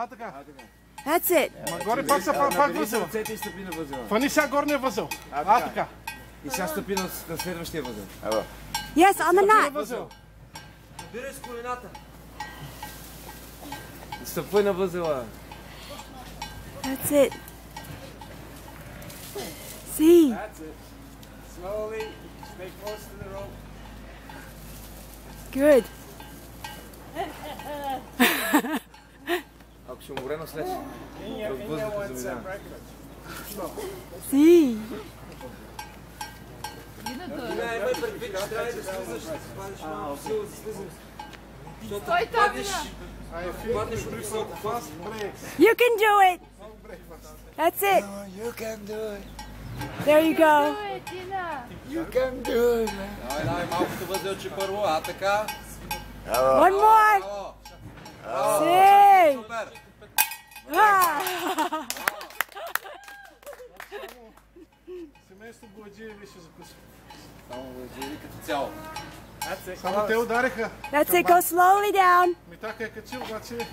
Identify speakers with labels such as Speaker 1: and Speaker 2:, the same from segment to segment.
Speaker 1: така.
Speaker 2: That's it.
Speaker 1: Горе пак са пак възел.
Speaker 3: Ръцете и стъпи на възела.
Speaker 1: Фани сега горния възел. Така.
Speaker 3: И сега стъпи на следващия възел.
Speaker 2: Yes, on the mat.
Speaker 1: Възел.
Speaker 3: Бирай с колената. Стъпвай на възела.
Speaker 2: That's it. See.
Speaker 4: That's it. Slowly, stay close to the rope.
Speaker 2: Good.
Speaker 3: Ако ще умре на след.
Speaker 4: In your one set breakfast.
Speaker 2: See.
Speaker 3: Имай предвид, че трябва да слизаш, да паднеш малко сила, да слизаш. Защото паднеш от високо фаст.
Speaker 2: You can do it. That's it.
Speaker 3: You can do it.
Speaker 2: There you go.
Speaker 3: You can do it, man. Давай, малкото възелче първо, така.
Speaker 2: One more. See.
Speaker 3: Супер.
Speaker 1: Семейство Гладжиеви ще закуси.
Speaker 3: Само Гладжиеви като цяло.
Speaker 1: Само те удариха.
Speaker 2: That's it. Go slowly down.
Speaker 1: Митака е качил, обаче...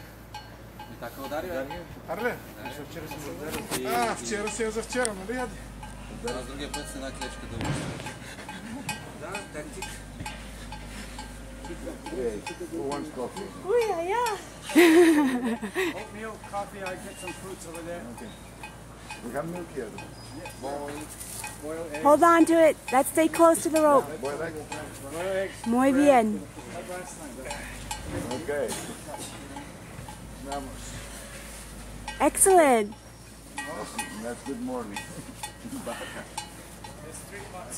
Speaker 3: Така удари, бе.
Speaker 1: Арле?
Speaker 3: Вчера съм ударил.
Speaker 1: Вчера си е за вчера, нали?
Speaker 3: Аз другия път с една клечка да ударя. Да, тактик.
Speaker 4: Oatmeal, coffee, I get some fruits over there.
Speaker 5: We got milk here.
Speaker 4: Boiled eggs.
Speaker 2: Hold on to it. Let's stay close to the rope.
Speaker 5: Boiled egg.
Speaker 4: Boiled eggs.
Speaker 2: Muy bien.
Speaker 4: Like last night.
Speaker 5: Okay. Vamos.
Speaker 2: Excellent.
Speaker 5: That's good morning.
Speaker 4: It's 3 bucks.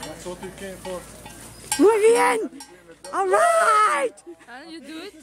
Speaker 1: That's what we came for.
Speaker 2: Muy bien. All right.
Speaker 6: And you do it?